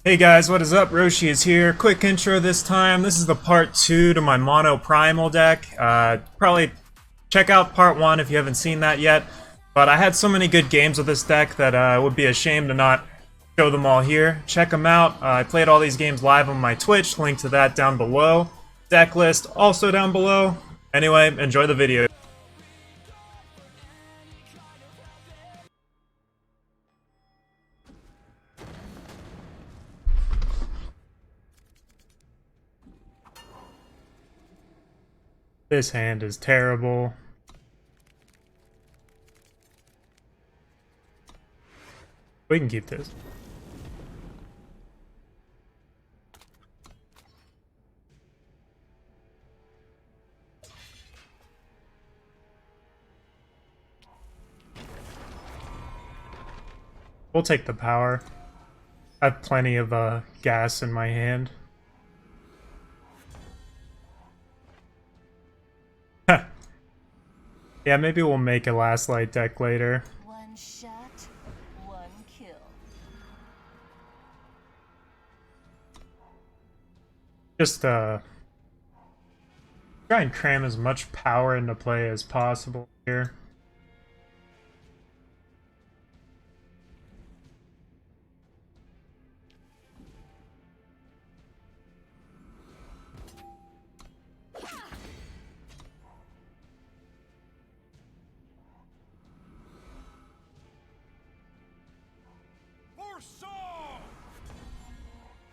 Hey guys, what is up? Roshi is here. Quick intro this time. This is the part 2 to my mono Primal deck. Probably check out part 1 if you haven't seen that yet. But I had so many good games with this deck that it would be a shame to not show them all here. Check them out. I played all these games live on my Twitch. Link to that down below. Decklist also down below. Anyway, enjoy the video. This hand is terrible. We can keep this. We'll take the power. I have plenty of gas in my hand. Yeah, maybe we'll make a last light deck later. One shot, one kill. Just try and cram as much power into play as possible here.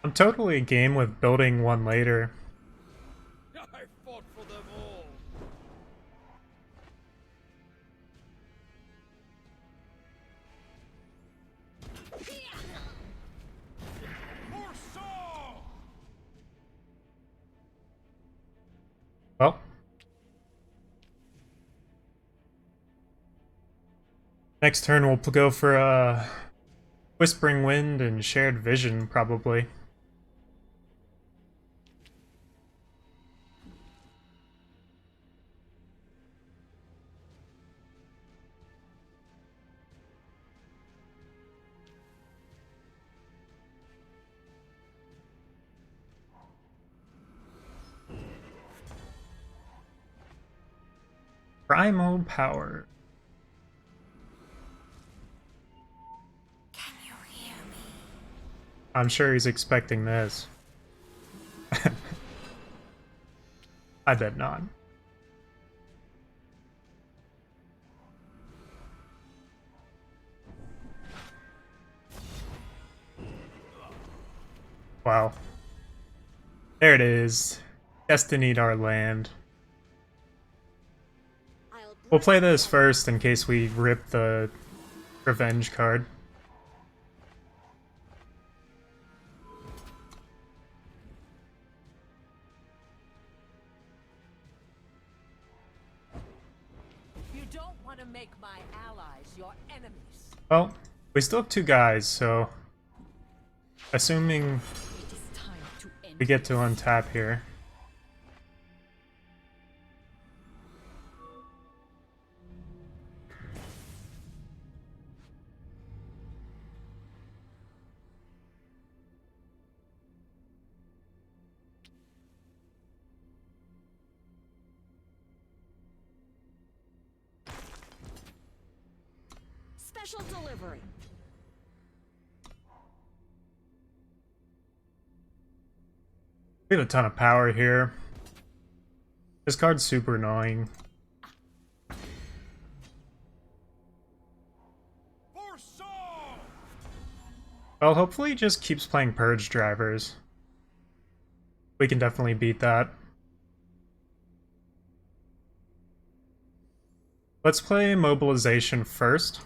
I'm totally game with building one later. I fought for them all. Well. Next turn we'll go for Whispering Wind and Shared Vision, probably. Primal Power. Can you hear me? I'm sure he's expecting this. I bet not. Wow. There it is. Destinied our land. We'll play this first in case we rip the revenge card. You don't want to make my allies your enemies. Well, we still have two guys, so assuming It is time to end. we get to untap here. Special delivery. We have a ton of power here. This card's super annoying. Well, hopefully he just keeps playing Purge drivers. We can definitely beat that. Let's play Mobilization first.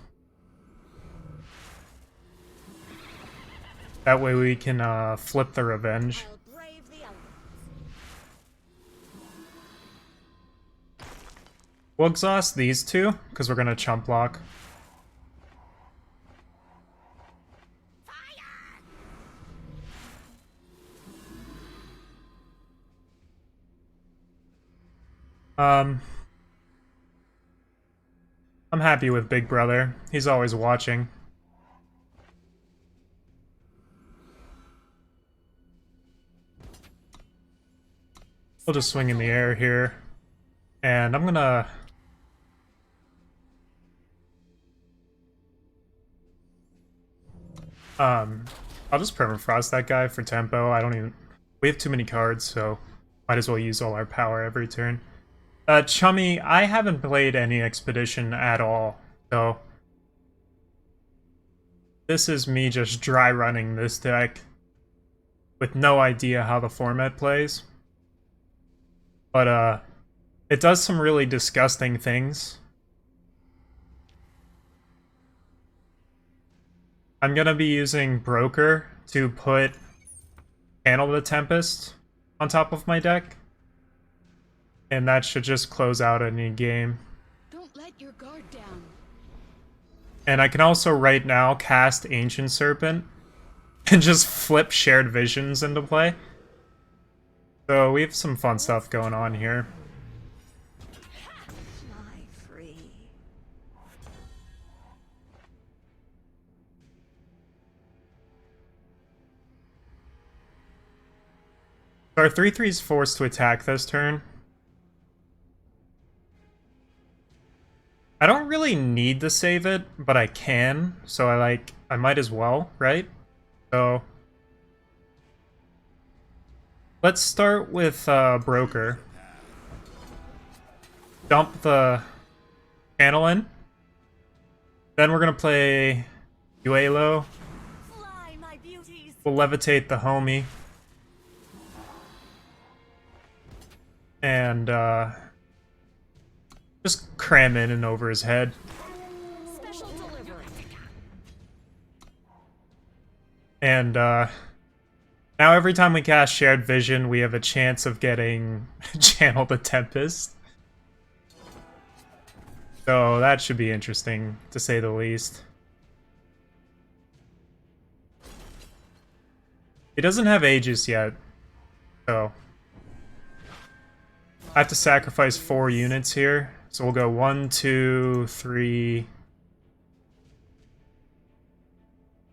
That way we can flip the revenge. I'll brave the elements. We'll exhaust these two, because we're gonna chump block. I'm happy with Big Brother. He's always watching. We'll just swing in the air here. And I'm gonna... I'll just permafrost that guy for tempo. I don't even... We have too many cards, so might as well use all our power every turn. Chummy, I haven't played any Expedition at all, so... This is me just dry running this deck with no idea how the format plays. But, it does some really disgusting things. I'm gonna be using Broker to put Channel the Tempest on top of my deck. And that should just close out any game. Don't let your guard down. And I can also right now cast Ancient Serpent and just flip Shared Visions into play. So we have some fun stuff going on here. Fly free. So our 3/3 is forced to attack this turn. I don't really need to save it, but I can, so I might as well, right? So let's start with Broker. Dump the channel in. Then we're gonna play Uelo. Fly, my beauties. We'll levitate the homie. And just cram in and over his head. Special delivery. And now every time we cast Shared Vision, we have a chance of getting Channel the Tempest. So that should be interesting, to say the least. He doesn't have Aegis yet, so I have to sacrifice 4 units here. So we'll go 1, 2, 3.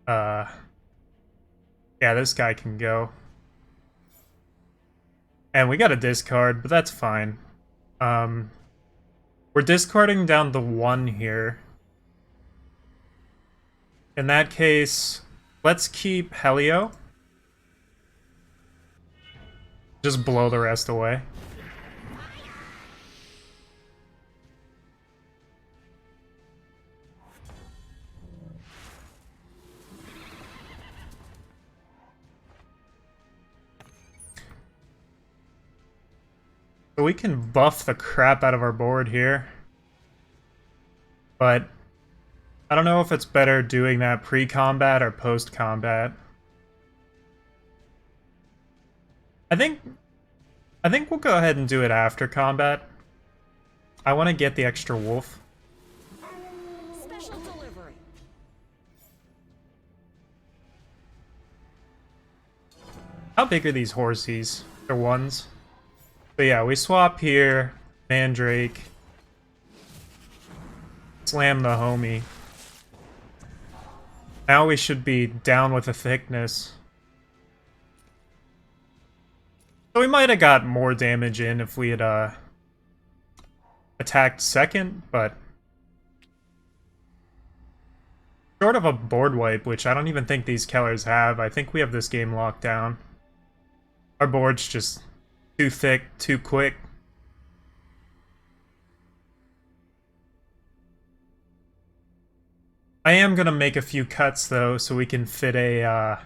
Yeah, this guy can go. And we got a discard, but that's fine. We're discarding down the 1 here. In that case, let's keep Helio. Just blow the rest away. So we can buff the crap out of our board here. But I don't know if it's better doing that pre-combat or post-combat. I think we'll go ahead and do it after combat. I want to get the extra wolf. Special delivery. How big are these horsies? They're ones. So yeah, we swap here. Mandrake. Slam the homie. Now we should be down with the thickness. So we might have got more damage in if we had attacked second, but short of a board wipe, which I don't even think these Kellers have, I think we have this game locked down. Our board's just too thick, too quick. I am gonna make a few cuts though, so we can fit a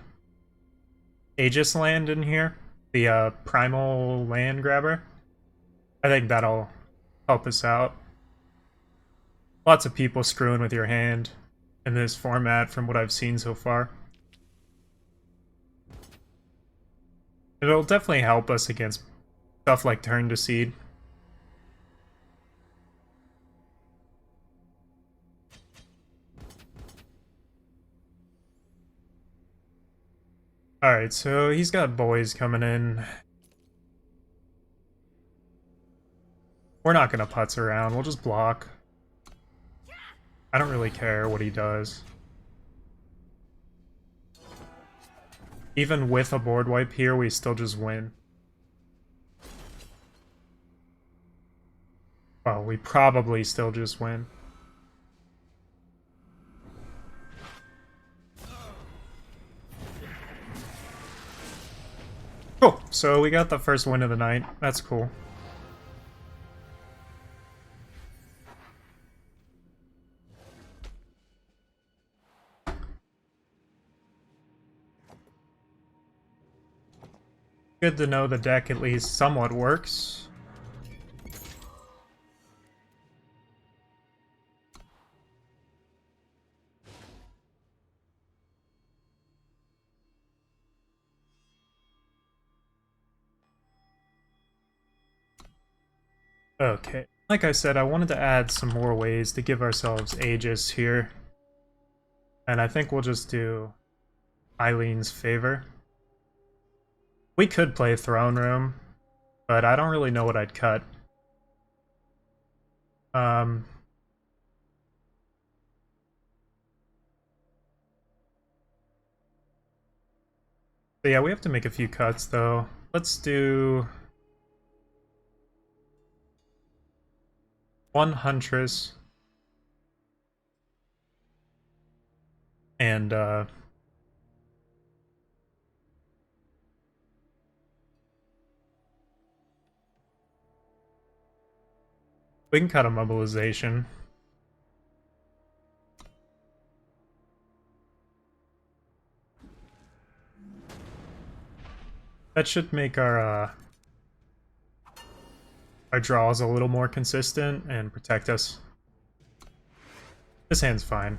Aegis land in here. The Primal land grabber. I think that'll help us out. Lots of people screwing with your hand in this format from what I've seen so far. It'll definitely help us against stuff like Turn to Seed. Alright, so he's got boys coming in. We're not gonna putz around, we'll just block. I don't really care what he does. Even with a board wipe here, we still just win. we probably still just win. Cool, so we got the first win of the night. That's cool. Good to know the deck at least somewhat works. Okay, like I said, I wanted to add some more ways to give ourselves Aegis here. And I think we'll just do Eileen's Favor. We could play Throne Room, but I don't really know what I'd cut. But yeah, we have to make a few cuts though. Let's do one Huntress and we can cut a mobilization. That should make our draws a little more consistent and protect us. This hand's fine.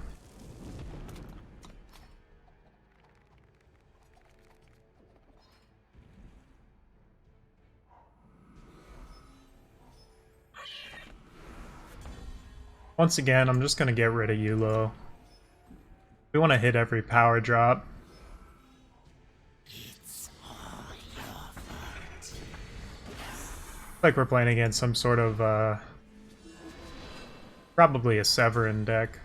Once again, I'm just gonna get rid of Yulo. We want to hit every power drop. Like we're playing against some sort of probably a Severin deck.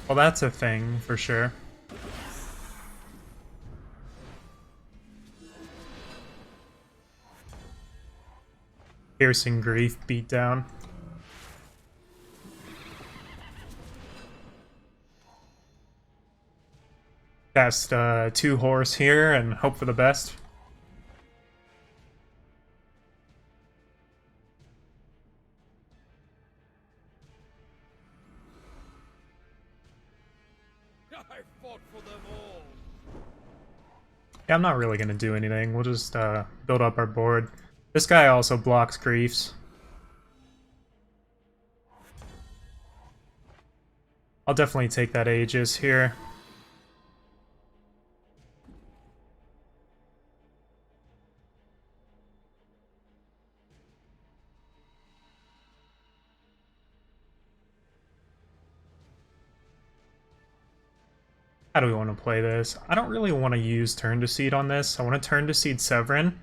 Well, that's a thing for sure. Piercing Grief beatdown. Cast 2 horse here and hope for the best. I fought for them all. Yeah, I'm not really gonna do anything. We'll just build up our board. This guy also blocks Griefs. I'll definitely take that Aegis here. How do we want to play this? I don't really want to use Turn to Seed on this. I want to Turn to Seed Severin.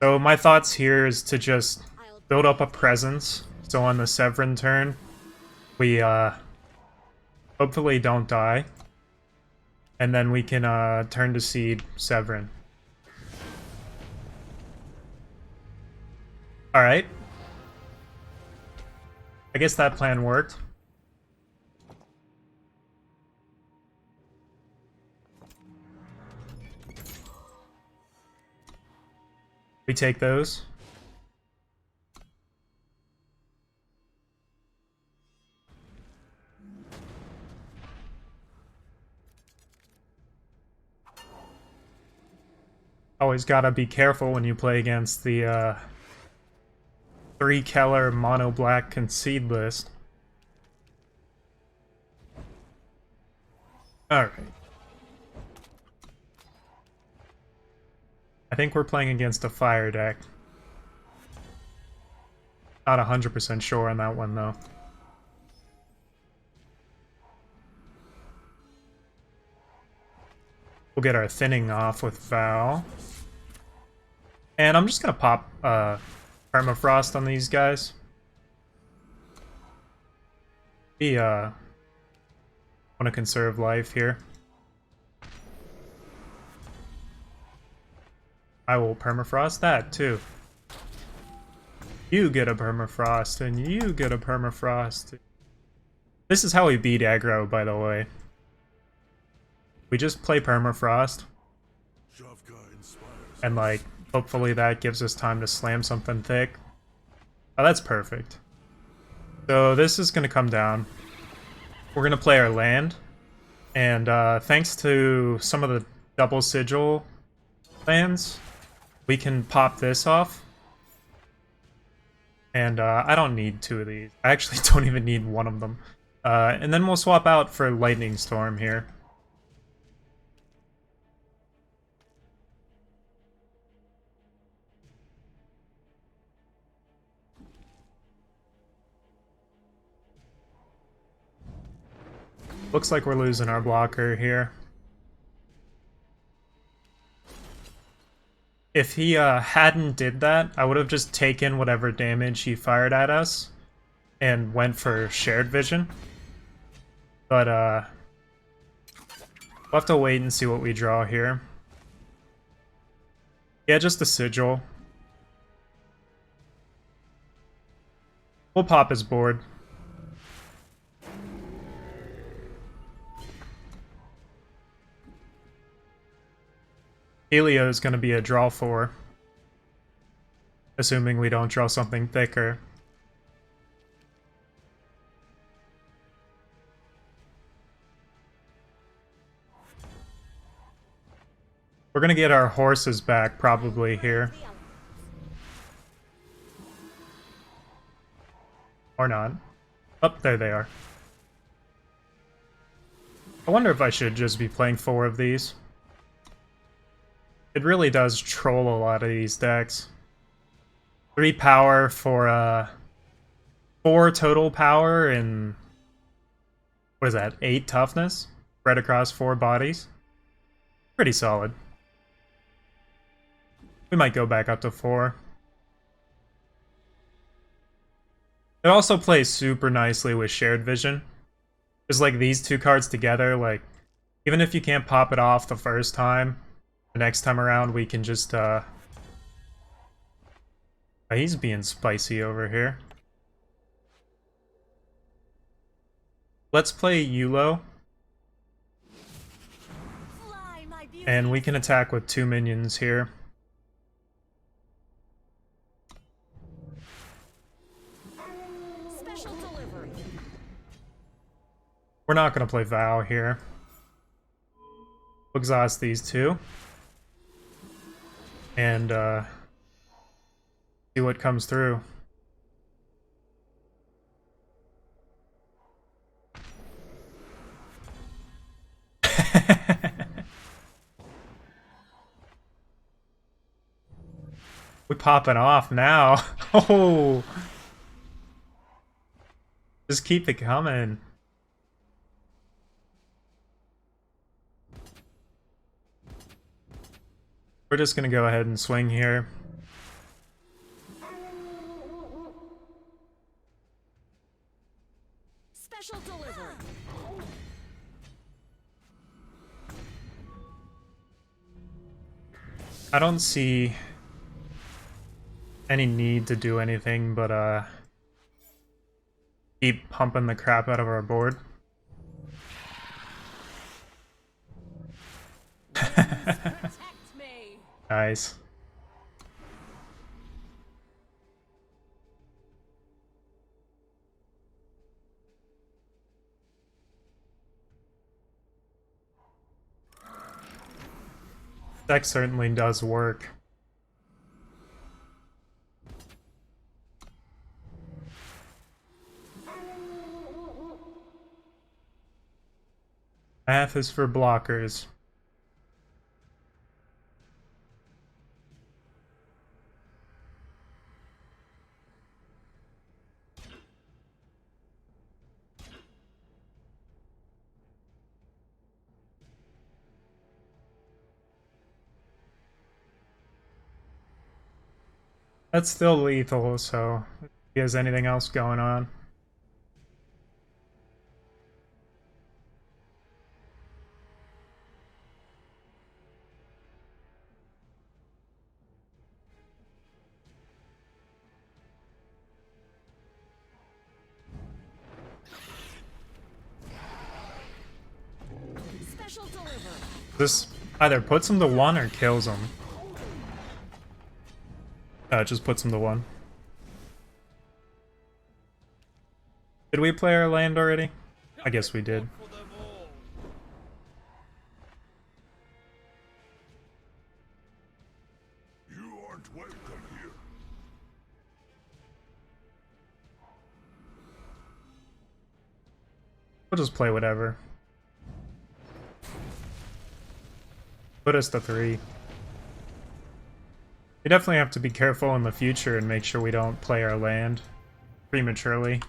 So my thoughts here is to just build up a presence. So on the Severin turn, we hopefully don't die. And then we can Turn to Seed Severin. Alright. I guess that plan worked. We take those. Always gotta be careful when you play against the 3 Keller mono black concede list. Alright. I think we're playing against a fire deck. Not 100% sure on that one, though. We'll get our thinning off with Val. And I'm just gonna pop Permafrost on these guys. We want to conserve life here. I will permafrost that too. You get a permafrost, and you get a permafrost. This is how we beat aggro, by the way. We just play permafrost. And like, hopefully that gives us time to slam something thick. Oh, that's perfect. So this is gonna come down. We're gonna play our land. And thanks to some of the double sigil lands, we can pop this off. And I don't need 2 of these. I actually don't even need 1 of them. And then we'll swap out for Lightning Storm here. Looks like we're losing our blocker here. If he hadn't did that, I would have just taken whatever damage he fired at us and went for shared vision. But we'll have to wait and see what we draw here. Yeah, just a sigil. We'll pop his board. Helio is going to be a draw 4. Assuming we don't draw something thicker. We're gonna get our horses back probably here. Or not. Oh, there they are. I wonder if I should just be playing 4 of these. It really does troll a lot of these decks. 3 power for 4 total power and what is that, 8 toughness? Spread across 4 bodies. Pretty solid. We might go back up to 4. It also plays super nicely with shared vision. Just like these 2 cards together, like even if you can't pop it off the first time, the next time around we can just he's being spicy over here. Let's play Yulo. And we can attack with 2 minions here. Special delivery. We're not going to play Vow here. We'll exhaust these 2. And see what comes through. We popping off now. Oh, just keep it coming. We're just gonna go ahead and swing here. Special delivery. I don't see any need to do anything but keep pumping the crap out of our board. Protect me. Nice. Deck certainly does work. Math is for blockers. That's still lethal, so if he has anything else going on. This either puts him to 1 or kills him. It just puts him to 1. Did we play our land already? I guess we did. For them all. You aren't welcome here. We'll just play whatever. Put us to 3. We definitely have to be careful in the future and make sure we don't play our land prematurely.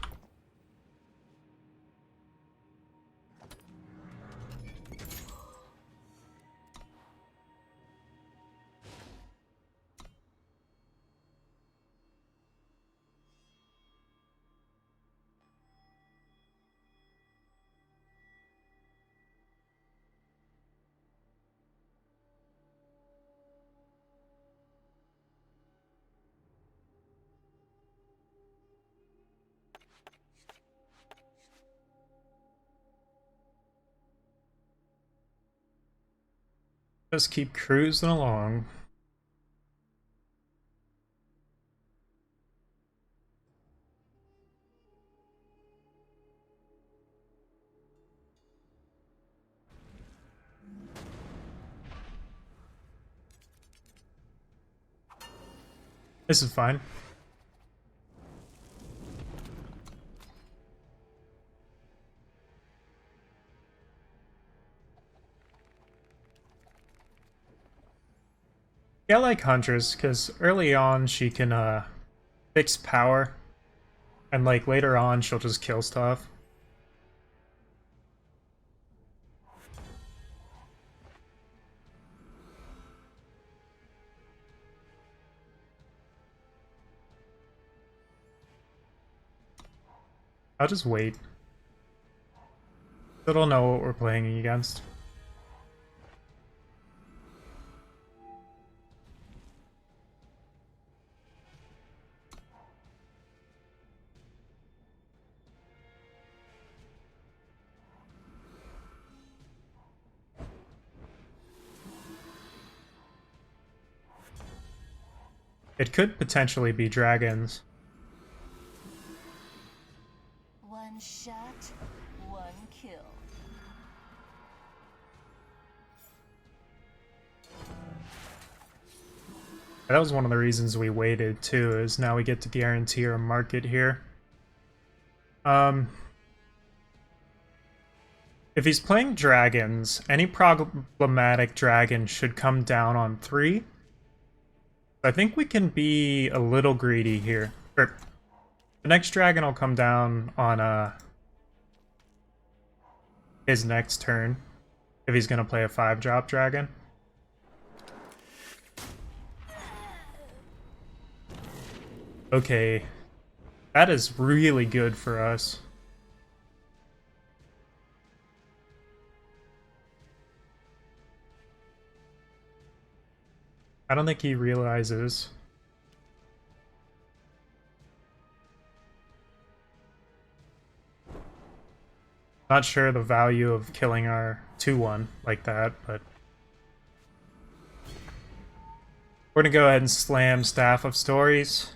Just keep cruising along. This is fine. Yeah, I like Huntress, because early on she can fix power, and like later on she'll just kill stuff. I'll just wait. They don't know what we're playing against. It could potentially be dragons. One shot, one kill. That was one of the reasons we waited too, is now we get to guarantee our market here. If he's playing dragons, any problematic dragon should come down on 3. I think we can be a little greedy here. The next dragon will come down on his next turn, if he's gonna play a 5-drop dragon. Okay, that is really good for us. I don't think he realizes. Not sure the value of killing our 2-1 like that, but we're gonna go ahead and slam Staff of Stories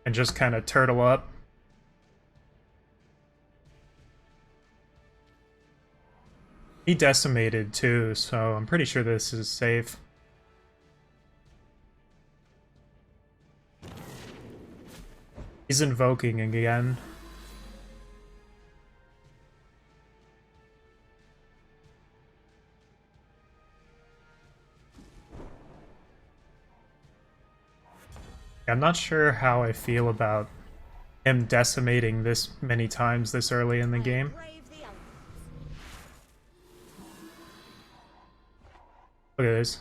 and just kind of turtle up. He decimated too, so I'm pretty sure this is safe. He's invoking again. I'm not sure how I feel about him decimating this many times this early in the game. Look at this.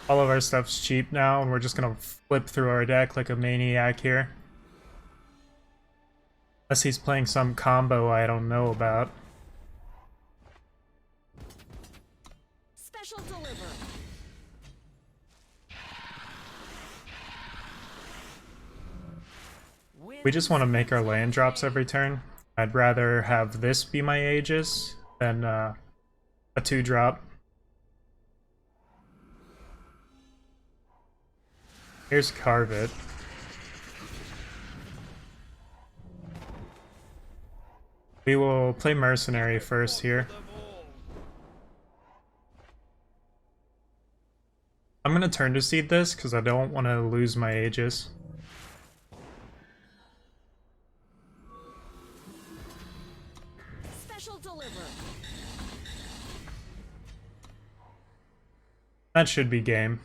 All of our stuff's cheap now, and we're just gonna flip through our deck like a maniac here. Unless he's playing some combo I don't know about. Special deliver. We just want to make our land drops every turn. I'd rather have this be my Aegis than a 2-drop. Here's Carve It. We will play Mercenary first here. I'm gonna turn to seed this because I don't want to lose my Aegis. Special delivery. That should be game.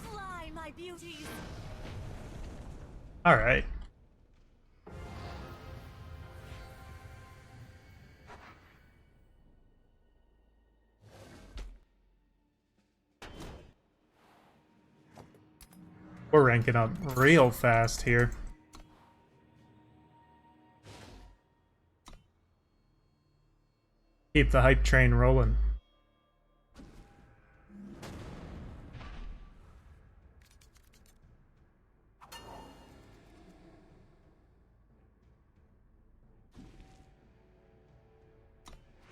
Fly, my beauties. All right. We're ranking up real fast here. Keep the hype train rolling.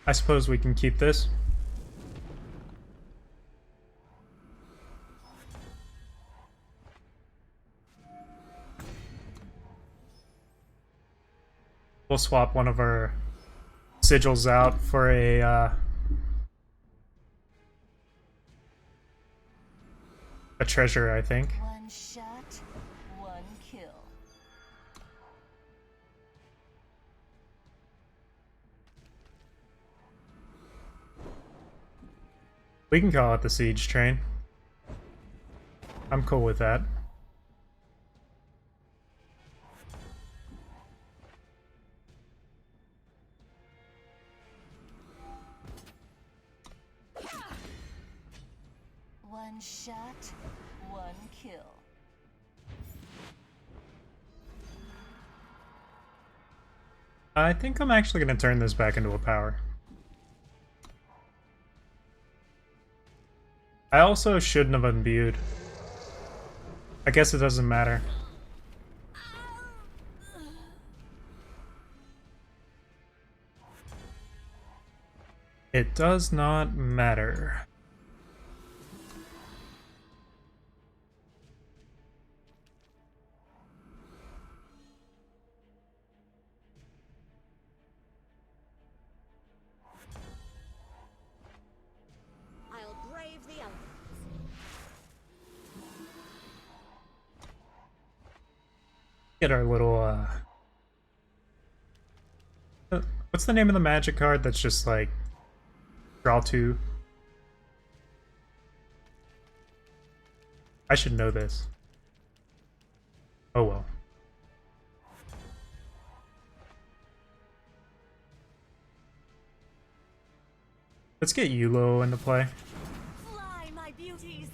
I suppose we can keep this. We'll swap one of our sigils out for a treasure, I think. One shot, one kill. We can call it the siege train. I'm cool with that. One shot, one kill. I think I'm actually going to turn this back into a power. I also shouldn't have imbued. I guess it doesn't matter. It does not matter. I'll brave the elements. Get our little, what's the name of the magic card that's just like, draw two? I should know this. Oh well. Let's get Yulo into play. Fly, my beauties.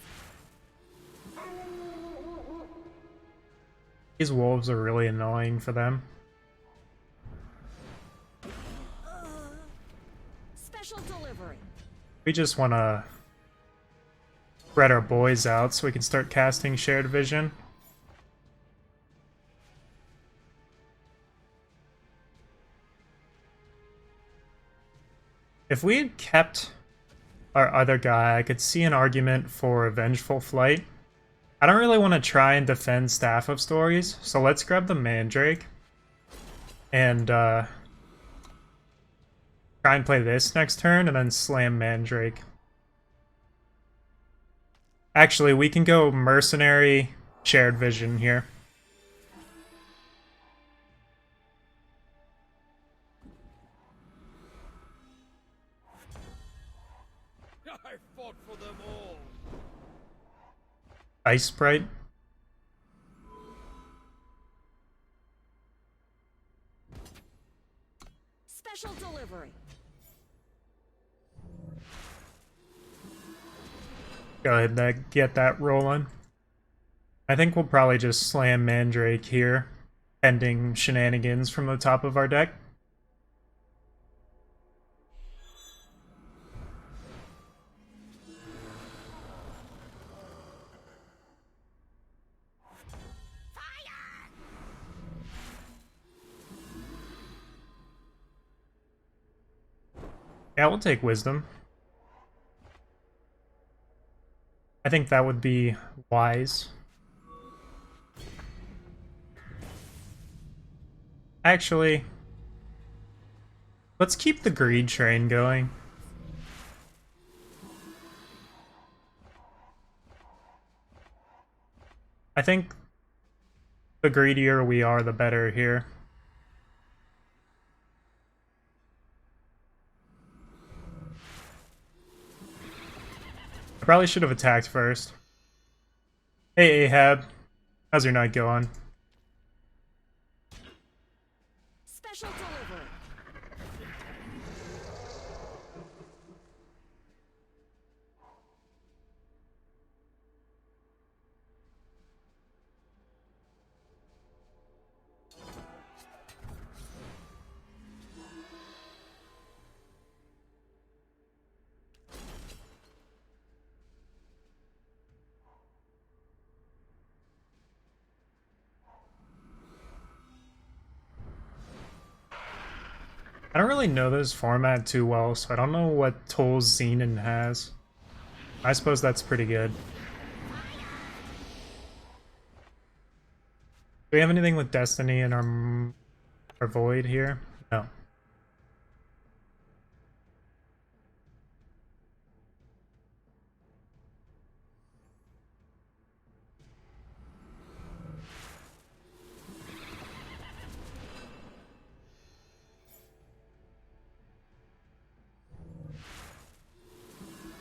These wolves are really annoying for them. Special delivery. We just want to spread our boys out so we can start casting Shared Vision. If we had kept our other guy, I could see an argument for a Vengeful Flight. I don't really want to try and defend Staff of Stories, so let's grab the Mandrake and try and play this next turn and then slam Mandrake. Actually, we can go Mercenary, Shared Vision here. I fought for them all. Ice Sprite. Special delivery. Go ahead and get that rolling. I think we'll probably just slam Mandrake here, pending shenanigans from the top of our deck. Yeah, we'll take wisdom. I think that would be wise. Actually, let's keep the greed train going. I think the greedier we are, the better here. I probably should have attacked first. Hey Ahab, how's your night going? Special delivery. I don't really know this format too well, so I don't know what tools Xenon has. I suppose that's pretty good. Do we have anything with Destiny in our Void here? No.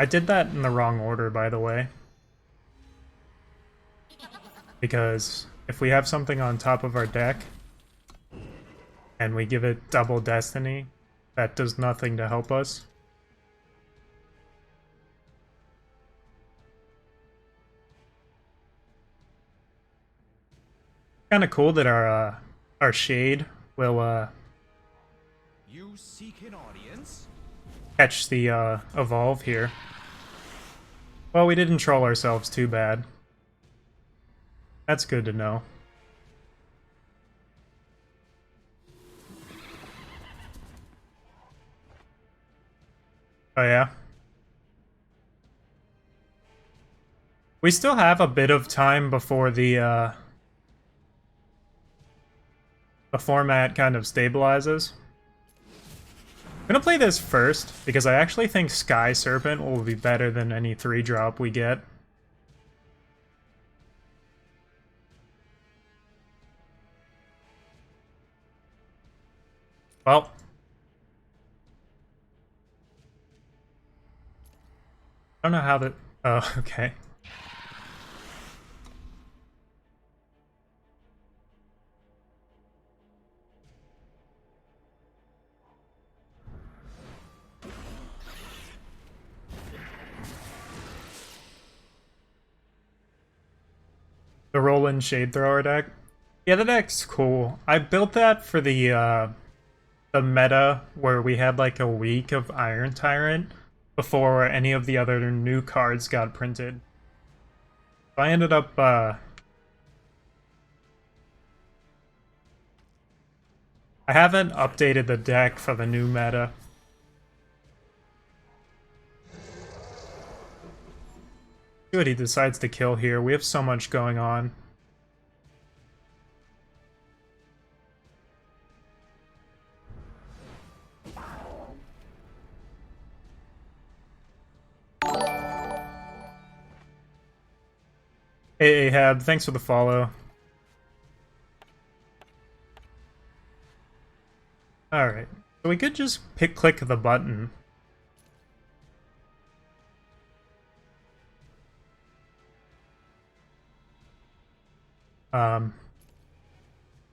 I did that in the wrong order, by the way. Because if we have something on top of our deck, and we give it double Destiny, that does nothing to help us. Kind of cool that our Shade will You seek an audience? catch the Evolve here. Well, we didn't troll ourselves too bad. That's good to know. Oh yeah? We still have a bit of time before the format kind of stabilizes. I'm gonna play this first, because I actually think Sky Serpent will be better than any 3-drop we get. Well. I don't know how that... Oh, okay. The Roland Shade Thrower deck? Yeah, the deck's cool. I built that for the meta where we had like a week of Iron Tyrant before any of the other new cards got printed. So I ended up I haven't updated the deck for the new meta. See what he decides to kill here. We have so much going on. Hey Ahab, thanks for the follow. Alright, so we could just click the button.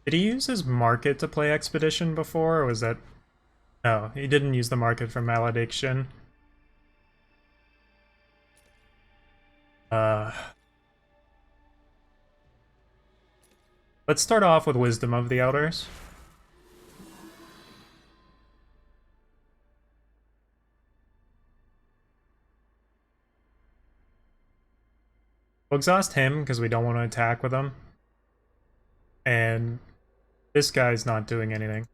Did he use his market to play Expedition before, or was that... No, he didn't use the market for Malediction. Let's start off with Wisdom of the Elders. We'll exhaust him because we don't want to attack with him. And this guy's not doing anything.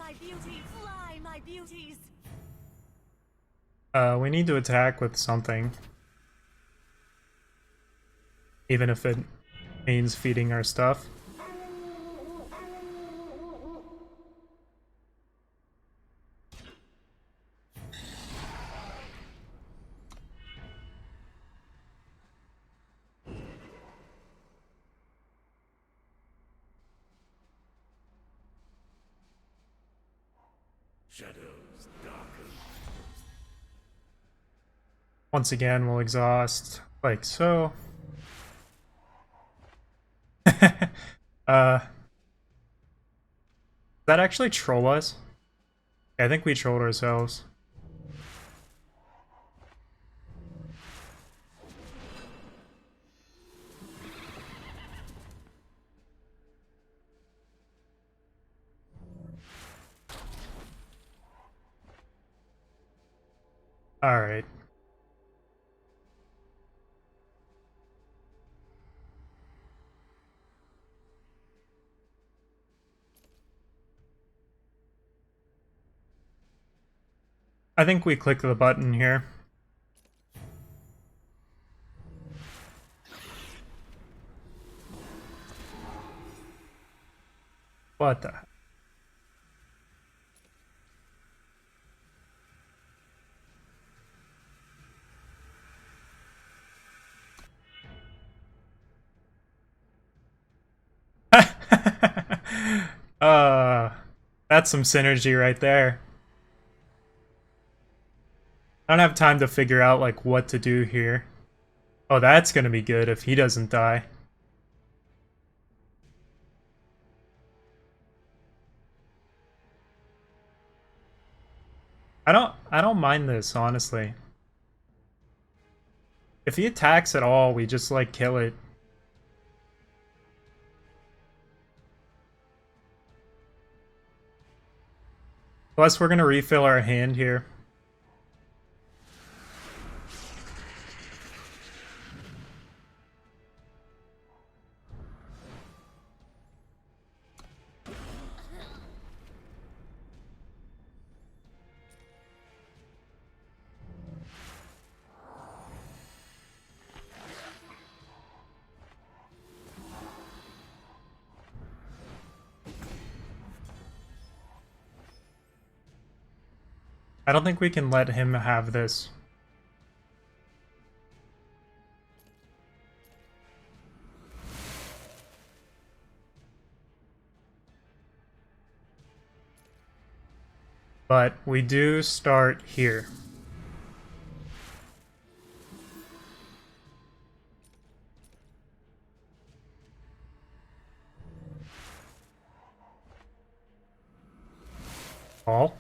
my beauty, fly, my beauties. We need to attack with something. Even if it means feeding our stuff. Shadows darken. Once again, we'll exhaust like so. Does that actually troll us? Yeah, I think we trolled ourselves. Alright. I think we click the button here. What the? That's some synergy right there. I don't have time to figure out like what to do here. Oh, that's gonna be good if he doesn't die. I don't mind this, honestly. If he attacks at all, we just like kill it. Plus, we're gonna refill our hand here. I don't think we can let him have this. But we do start here. All.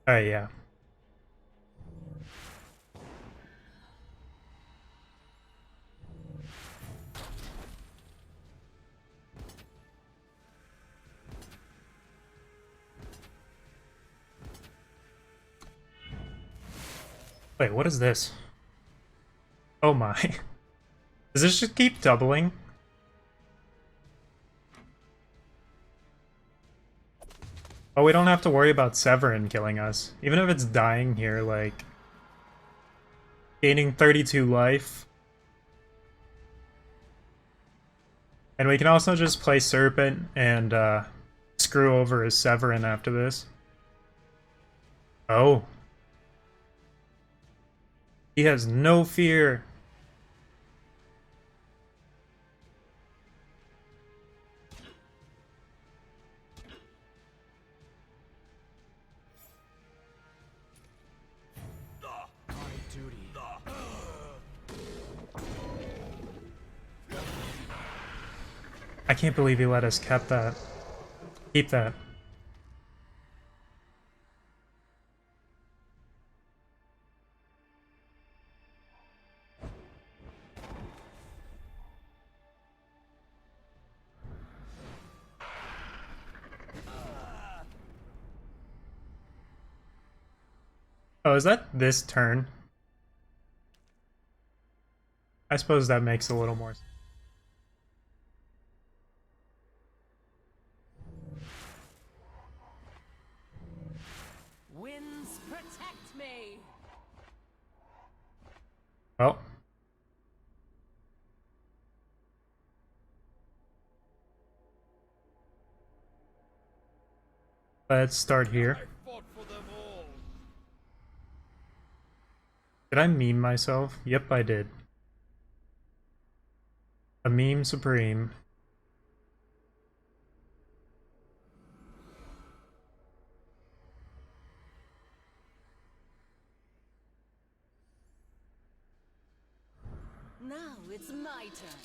Oh yeah. Wait, what is this? Oh my. Does this just keep doubling? Oh, we don't have to worry about Severin killing us. Even if it's dying here, like... gaining 32 life. And we can also just play Serpent and screw over his Severin after this. Oh. He has no fear. I can't believe he let us keep that. Keep that. Oh, is that this turn? I suppose that makes a little more sense. Well. Let's start here. I fought for them all. Did I meme myself? Yep, I did. A meme supreme. Now it's my turn.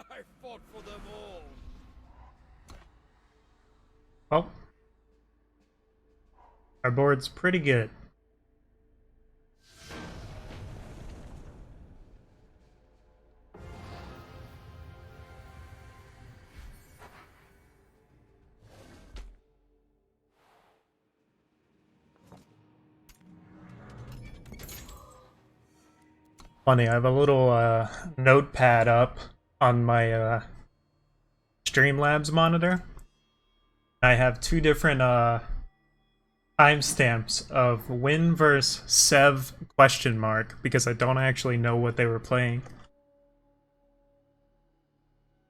I fought for them all. Well. Our board's pretty good. Funny, I have a little notepad up on my Streamlabs monitor. I have two different timestamps of win versus Sev question mark because I don't actually know what they were playing.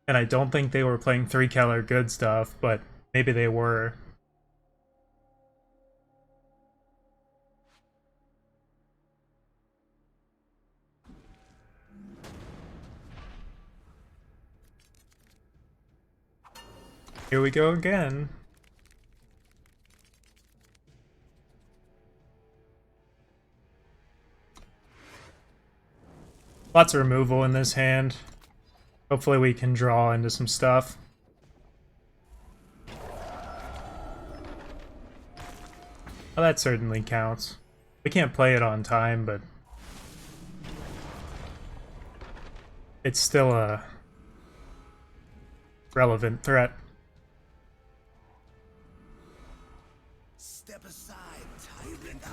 And I don't think they were playing 3 color good stuff, but maybe they were. Here we go again. Lots of removal in this hand. Hopefully we can draw into some stuff. Well, that certainly counts. We can't play it on time, but it's still a relevant threat. Step aside, tyrant.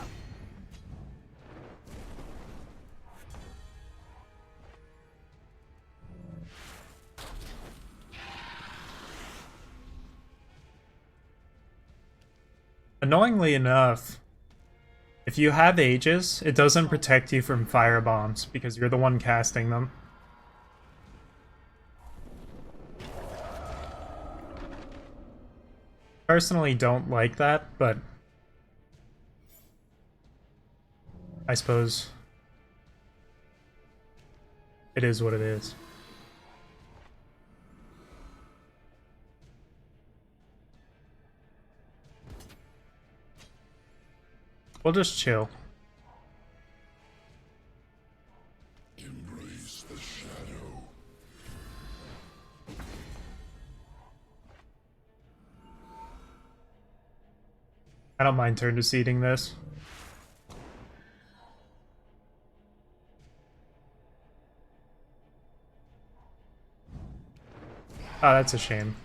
Annoyingly enough, if you have Aegis, it doesn't protect you from fire bombs because you're the one casting them. Personally don't like that, but I suppose it is what it is. We'll just chill. Embrace the shadow. I don't mind turn seeding this. Oh, that's a shame.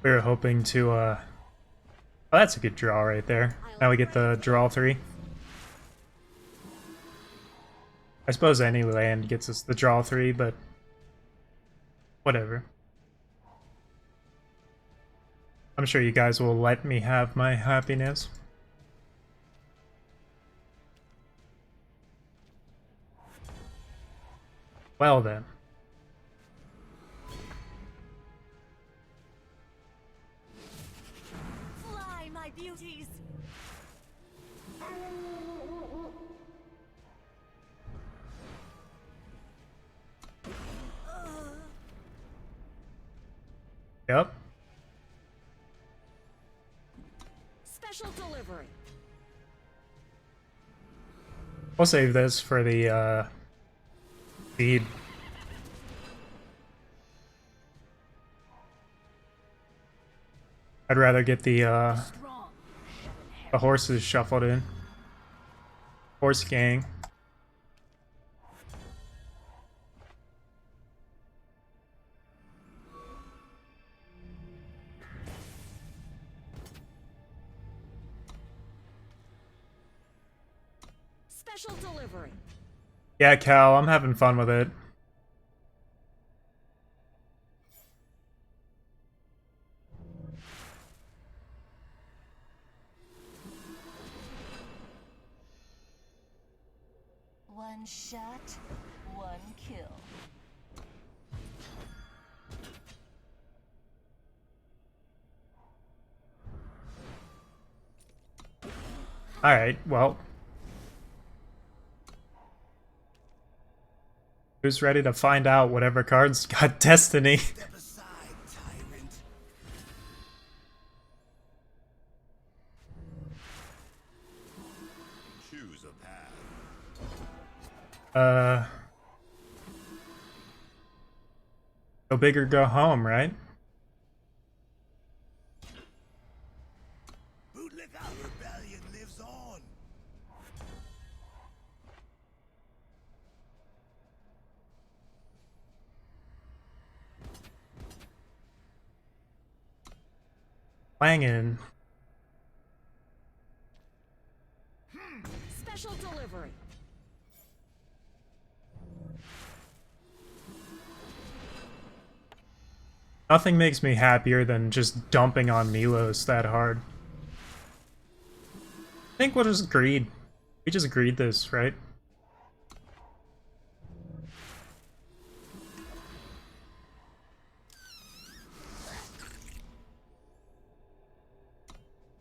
We were hoping to, oh, that's a good draw right there. Now we get the draw 3. I suppose any land gets us the draw 3, but whatever. I'm sure you guys will let me have my happiness. Well then. Fly, my beauties. Yep. Special delivery. We'll save this for the feed. I'd rather get the horses shuffled in. Horse gang. Special delivery. Yeah, Cal, I'm having fun with it. One shot, one kill. Alright, well. Who's ready to find out whatever card's got destiny? Step aside, tyrant. Choose a path. Go big or go home, right? Bootlicker rebellion lives on. Langin. Special delivery. Nothing makes me happier than just dumping on Milos that hard. I think we'll just greed. We just greed this, right?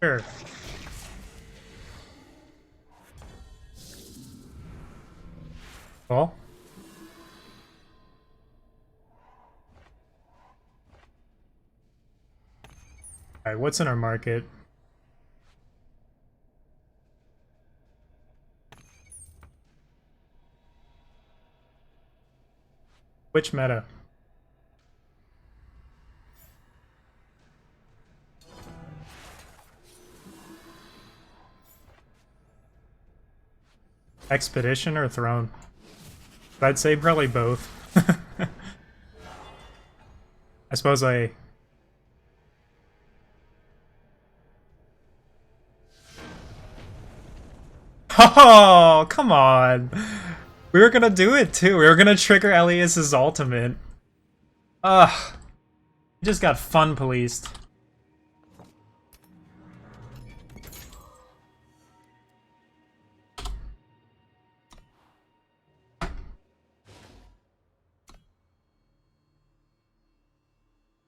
Sure. Well. Alright, what's in our market? Which meta? Expedition or Throne? I'd say probably both. I suppose I... Oh, come on! We were gonna do it too. We were gonna trigger Elias's ultimate. Ugh. We just got fun policed.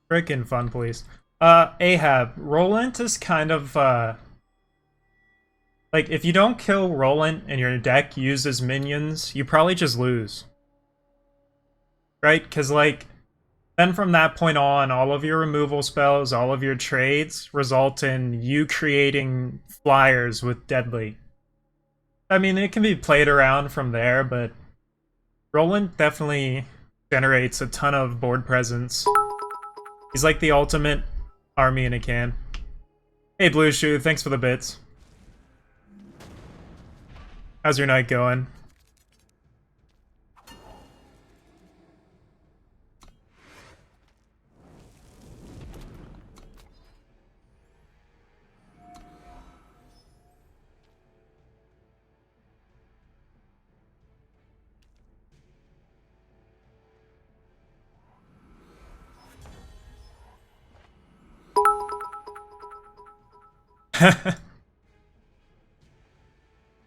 Frickin' fun police. Ahab, Roland is kind of, like, if you don't kill Roland and your deck uses minions, you probably just lose. Right? Because, like, then from that point on, all of your removal spells, all of your trades result in you creating flyers with Deadly. I mean, it can be played around from there, but Roland definitely generates a ton of board presence. He's like the ultimate army in a can. Hey, Blue Shoe, thanks for the bits. How's your night going?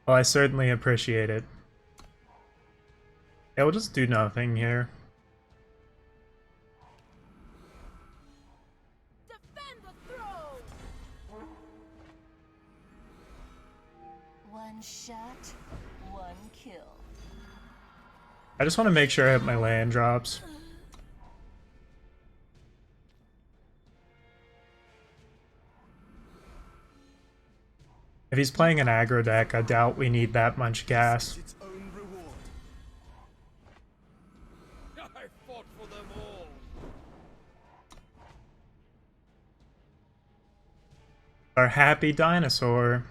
Well, I certainly appreciate it. Yeah, we'll just do nothing here. Defend the throne. One shot, one kill. I just want to make sure I have my land drops. If he's playing an aggro deck, I doubt we need that much gas. Its own reward. I fought for them all. Our happy dinosaur.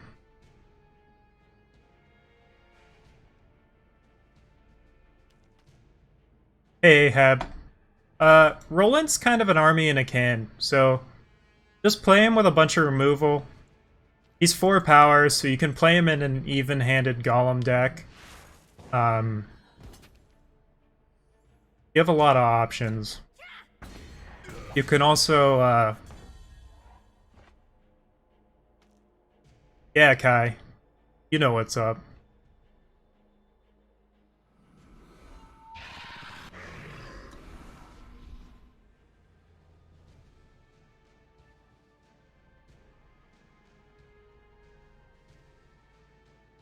Hey, Ahab. Roland's kind of an army in a can, so just play him with a bunch of removal. He's 4 power, so you can play him in an even-handed Golem deck. You have a lot of options. You can also, yeah, Kai, you know what's up.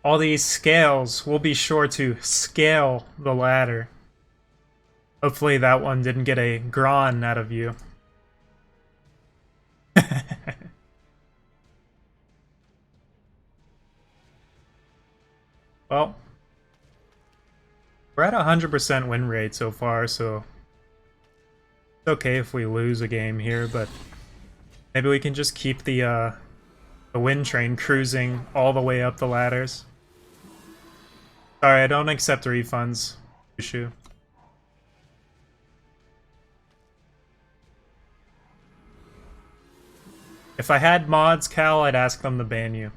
All these scales, we'll be sure to scale the ladder. Hopefully that one didn't get a Gron out of you. Well, we're at 100% win rate so far, so it's okay if we lose a game here, but maybe we can just keep the win train cruising all the way up the ladders. Sorry, I don't accept refunds. Issue. If I had mods, Cal, I'd ask them to ban you.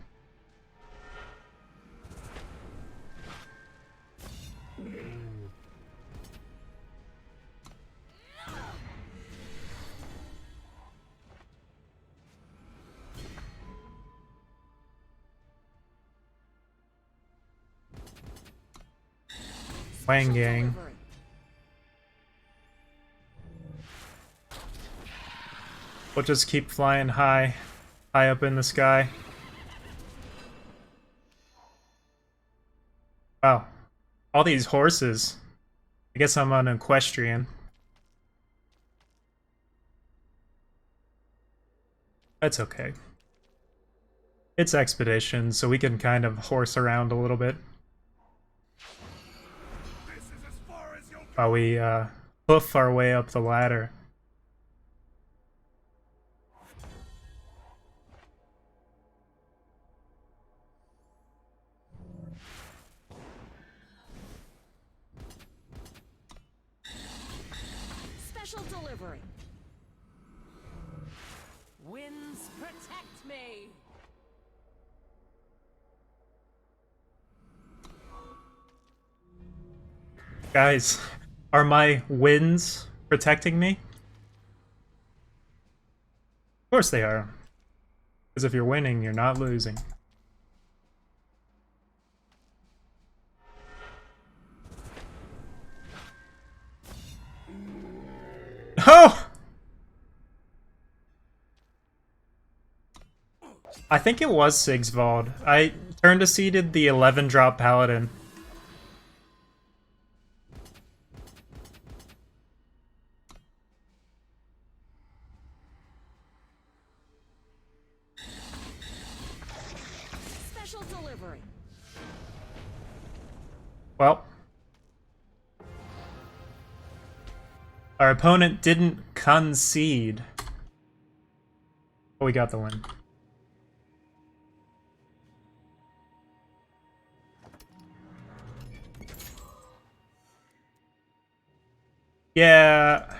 Wang Gang. We'll just keep flying high up in the sky. Wow. All these horses. I guess I'm an equestrian. That's okay. It's expedition, so we can kind of horse around a little bit. While we hoof our way up the ladder. Special delivery. Winds protect me. Guys, are my wins protecting me? Of course they are. Because if you're winning, you're not losing. Oh! I think it was Sigsvald. I turned to seeded the 11-drop Paladin. Special delivery. Well, our opponent didn't concede. But we got the win. Yeah,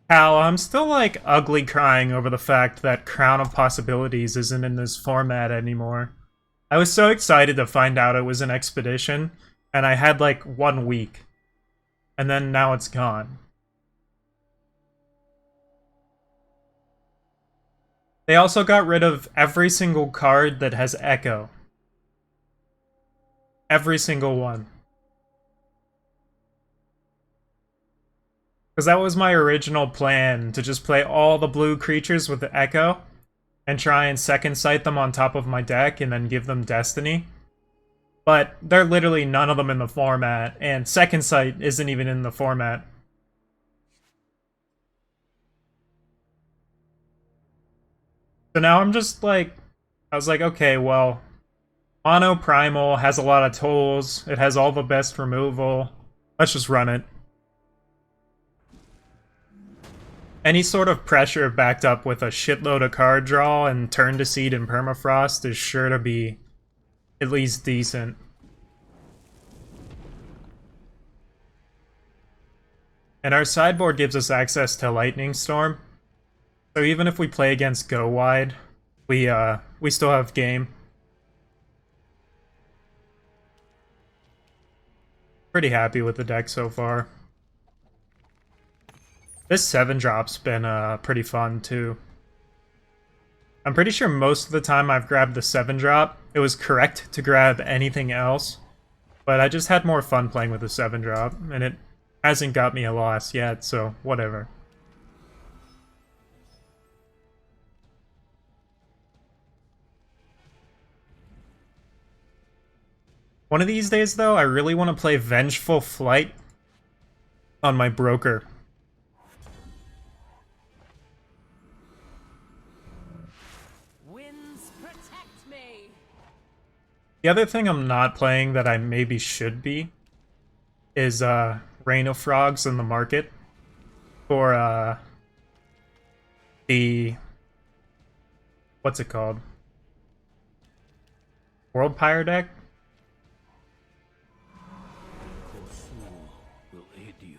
Hal, I'm still like ugly crying over the fact that Crown of Possibilities isn't in this format anymore. I was so excited to find out it was an expedition, and I had like 1 week. And then now it's gone. They also got rid of every single card that has Echo. Every single one. Because that was my original plan, to just play all the blue creatures with the Echo, and try and second sight them on top of my deck, and then give them Destiny. But they're literally none of them in the format, and second sight isn't even in the format. So now I'm just like, I was like, okay, well, Mono Primal has a lot of tools, it has all the best removal, let's just run it. Any sort of pressure backed up with a shitload of card draw and turn to seed and permafrost is sure to be at least decent. And our sideboard gives us access to Lightning Storm. So even if we play against Go Wide, we still have game. Pretty happy with the deck so far. This 7-drop's been pretty fun too. I'm pretty sure most of the time I've grabbed the 7-drop, it was correct to grab anything else, but I just had more fun playing with the 7-drop, and it hasn't got me a loss yet, so whatever. One of these days, though, I really want to play Vengeful Flight on my broker. Winds protect me. The other thing I'm not playing that I maybe should be is Reign of Frogs in the market for the what's it called? World Pyre deck? will aid you.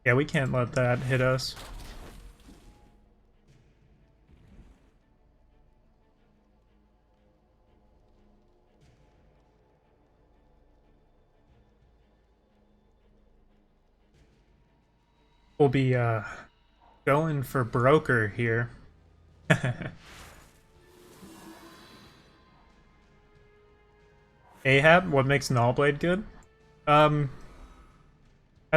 Yeah, we can't let that hit us. We'll be going for broker here. Ahab, what makes Nullblade good? At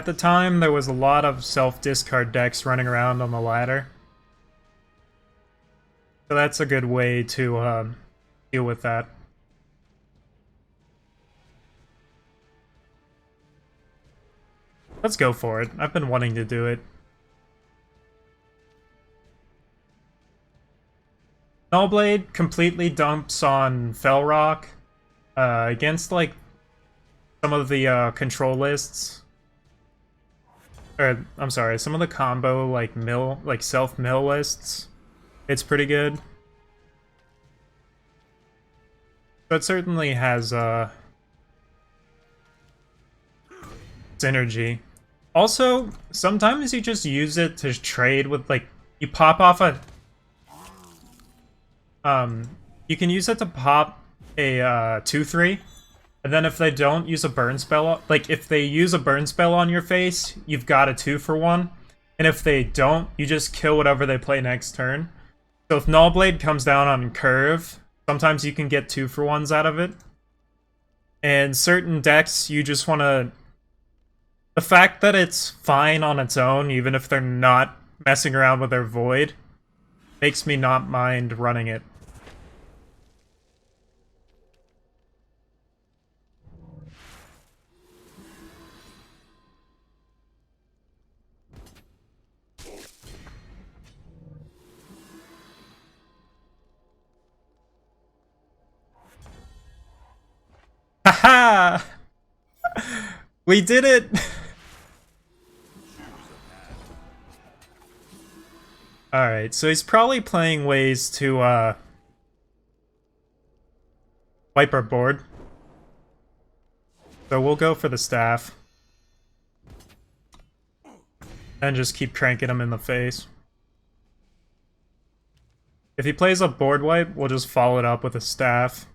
the time, there was a lot of self-discard decks running around on the ladder. So that's a good way to deal with that. Let's go for it. I've been wanting to do it. Nullblade completely dumps on Fell Rock against like some of the control lists. Or I'm sorry, some of the combo like self-mill lists. It's pretty good. So it certainly has synergy. Also, sometimes you just use it to trade with like you pop off a you can use it to pop a 2/3, and then if they don't use a burn spell, like if they use a burn spell on your face, you've got a 2-for-1, and if they don't, you just kill whatever they play next turn. So if Nullblade comes down on curve, sometimes you can get 2-for-1s out of it. And certain decks, you just want to... The fact that it's fine on its own, even if they're not messing around with their Void, makes me not mind running it. Haha! We did it! Alright, so he's probably playing ways to wipe our board. So we'll go for the staff. And just keep cranking him in the face. If he plays a board wipe, we'll just follow it up with a staff.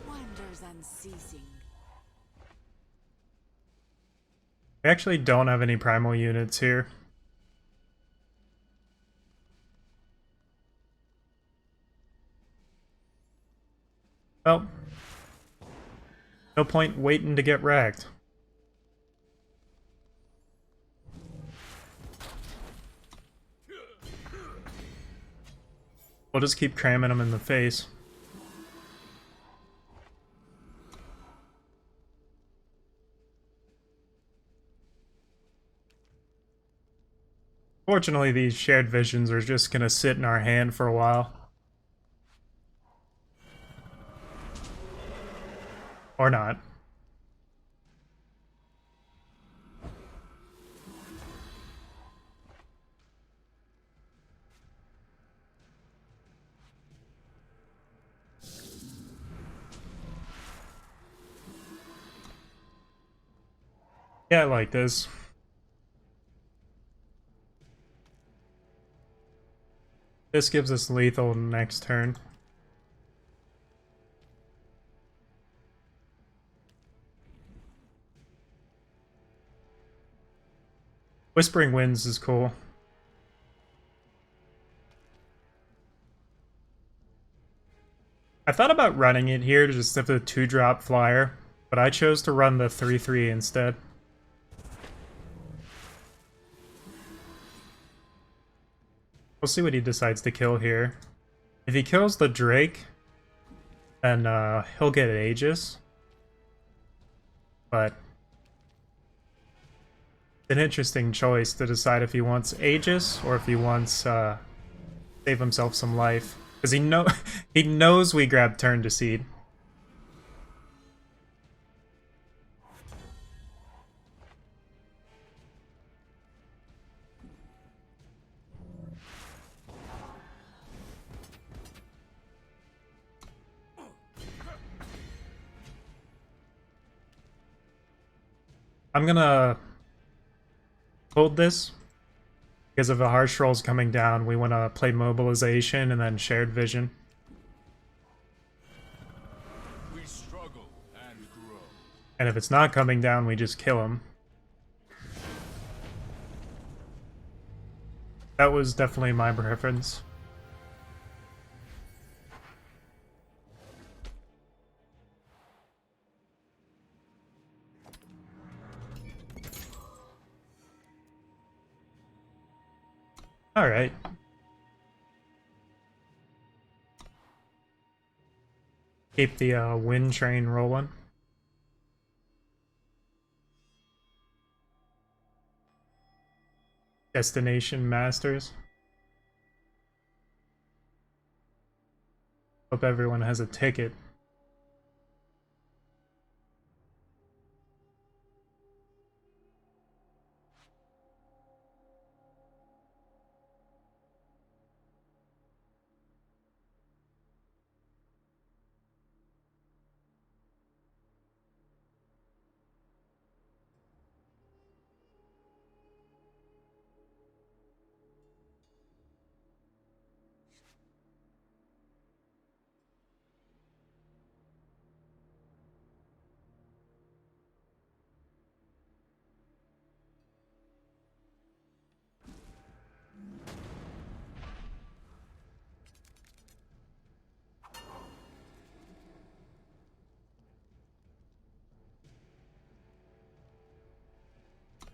Wonders unceasing. We actually don't have any Primal units here. Well, no point waiting to get wrecked. We'll just keep cramming them in the face. Fortunately, these shared visions are just gonna sit in our hand for a while. Or not. Yeah, I like this. This gives us lethal next turn. Whispering Winds is cool. I thought about running it here to just have the 2-drop flyer, but I chose to run the 3/3 instead. We'll see what he decides to kill here. If he kills the Drake, then he'll get Aegis. But it's an interesting choice to decide if he wants Aegis or if he wants save himself some life. Because he knows we grab turn to seed. I'm gonna hold this because if a harsh roll's coming down, we want to play mobilization and then shared vision. We struggle and grow. And if it's not coming down, we just kill him. That was definitely my preference. Alright. Keep the wind train rolling. Destination Masters. Hope everyone has a ticket.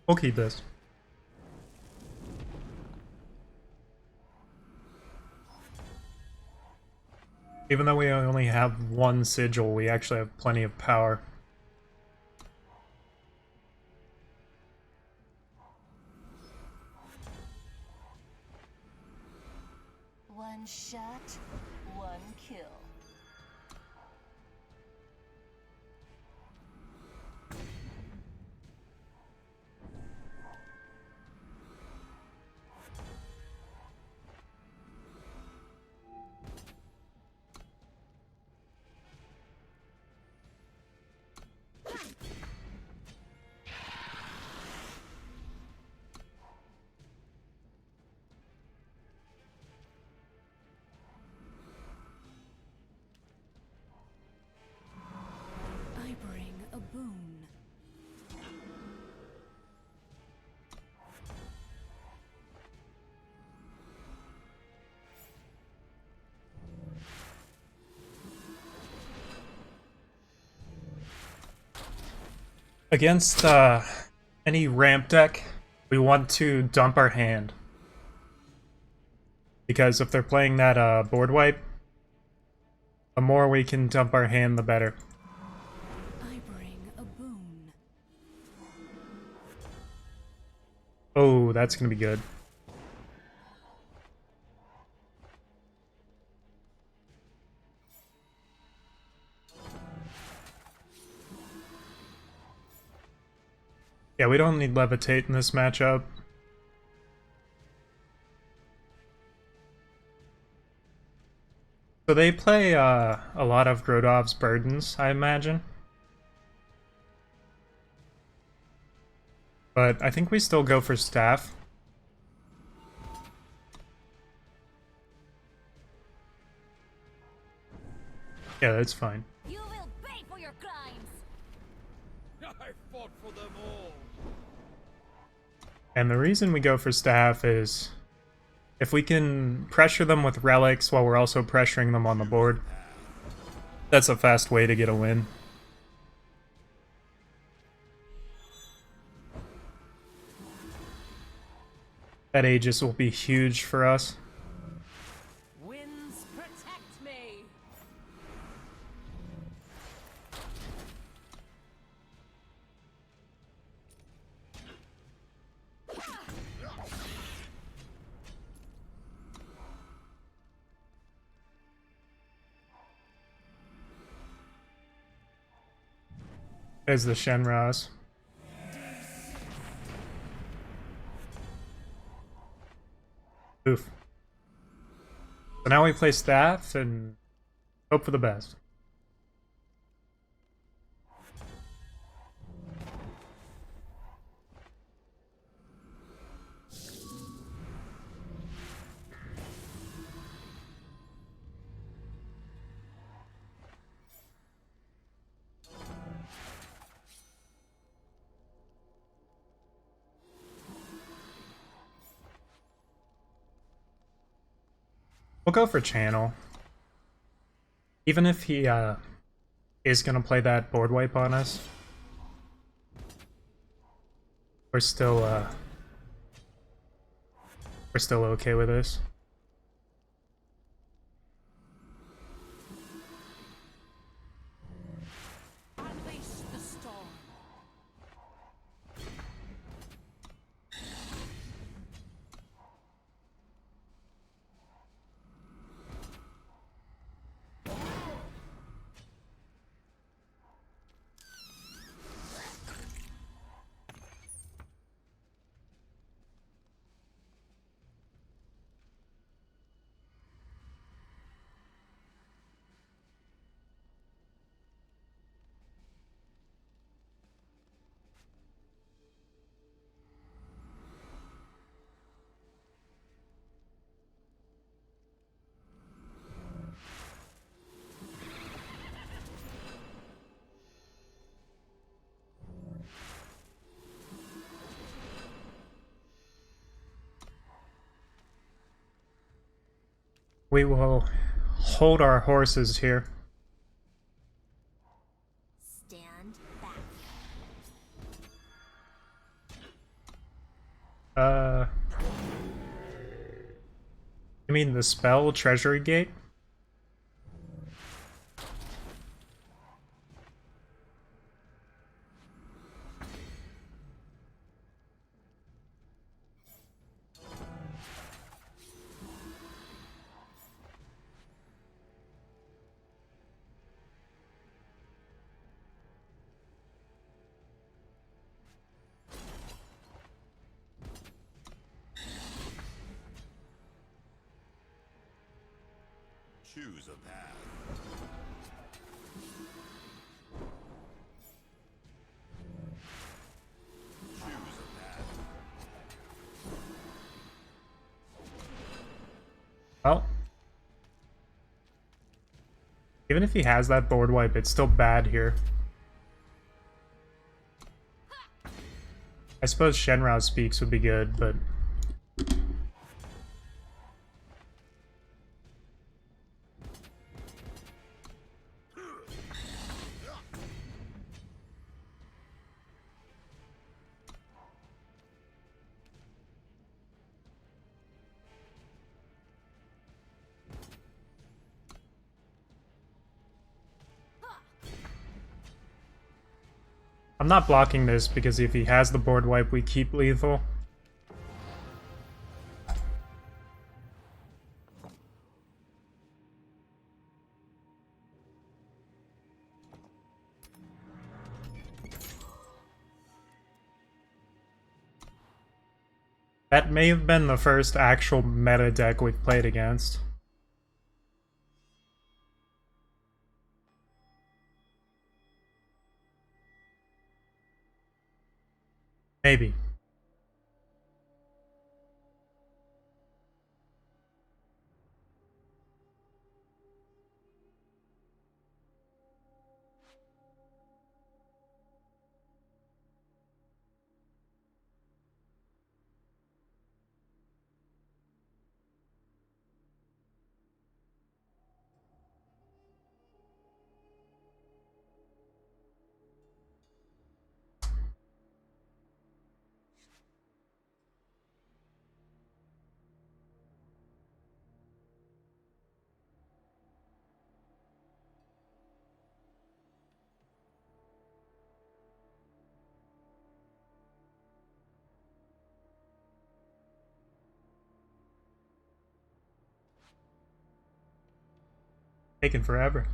We'll keep this. Even though we only have one sigil, we actually have plenty of power. One shot, one kill. I bring a boon. Against any ramp deck, we want to dump our hand. Because if they're playing that board wipe, the more we can dump our hand, the better. I bring a boon. Oh, that's gonna be good. Yeah, we don't need levitate in this matchup. So they play a lot of Grodov's Burdens, I imagine. But I think we still go for staff. Yeah, that's fine. You will pay for your crimes. I fought for them all. And the reason we go for staff is if we can pressure them with relics while we're also pressuring them on the board, that's a fast way to get a win. That Aegis will be huge for us. Winds protect me. There's the Shenraz. Oof. So now we play staff and hope for the best. We'll go for channel. Even if he is gonna play that board wipe on us, we're still okay with this. Unleash the storm. We will hold our horses here. Stand back. You mean the spell Treasury Gate? Choose a path. Choose a path. Well, even if he has that board wipe, it's still bad here. I suppose Shenrao Speaks would be good, but I'm not blocking this because if he has the board wipe, we keep lethal. That may have been the first actual meta deck we've played against. Maybe. Taking forever.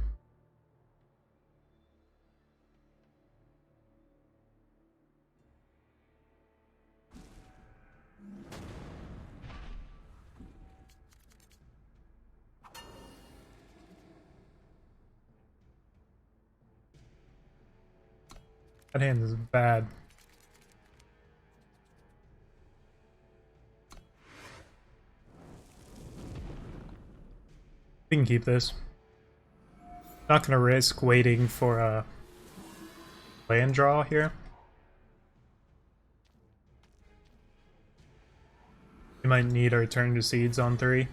That hand is bad. We can keep this. Not gonna risk waiting for a land draw here. We might need our turn to seeds on 3.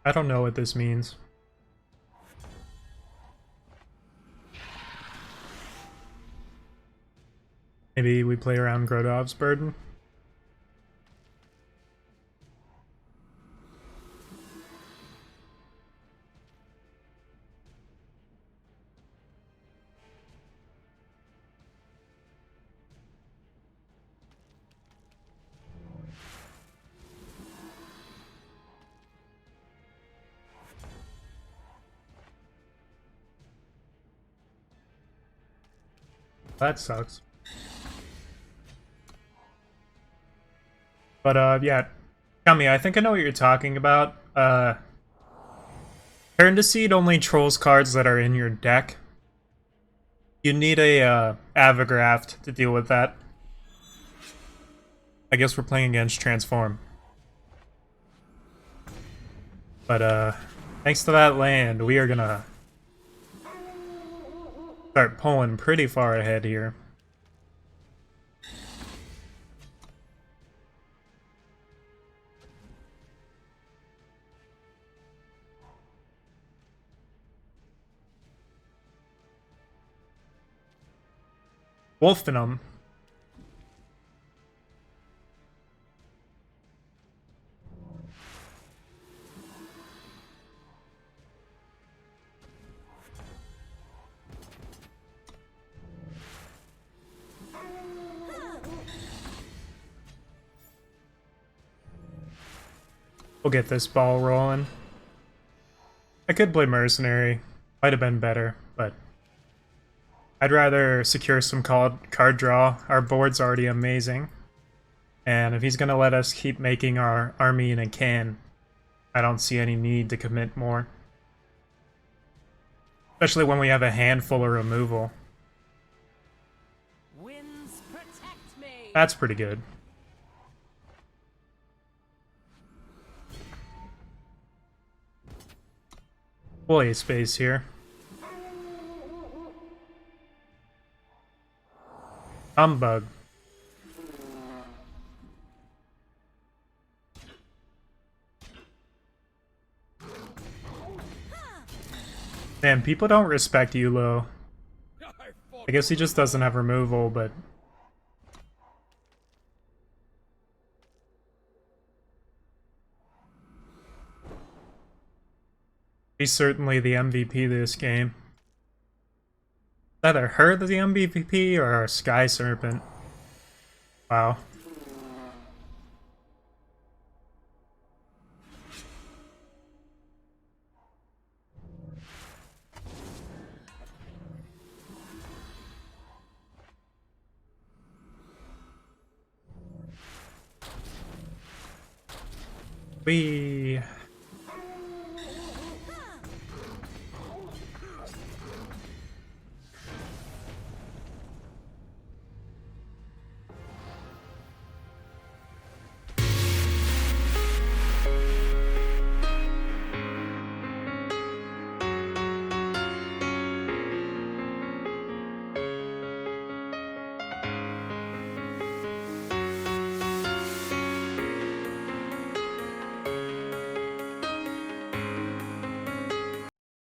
I don't know what this means. Maybe we play around Grodov's Burden. That sucks. But yeah, Kami, I think I know what you're talking about. Turn to seed only trolls cards that are in your deck. You need a Avagraft to deal with that. I guess we're playing against Transform. But thanks to that land, we are gonna start pulling pretty far ahead here. Wolfenum. We'll get this ball rolling. I could play Mercenary. Might have been better, but I'd rather secure some card draw. Our board's already amazing. And if he's going to let us keep making our army in a can, I don't see any need to commit more. Especially when we have a handful of removal. Winds protect me. That's pretty good. We'll ace space here. Humbug. Man, people don't respect Yulo. I guess he just doesn't have removal, but... he's certainly the MVP this game. Either her the MVP or our Sky Serpent. Wow. We...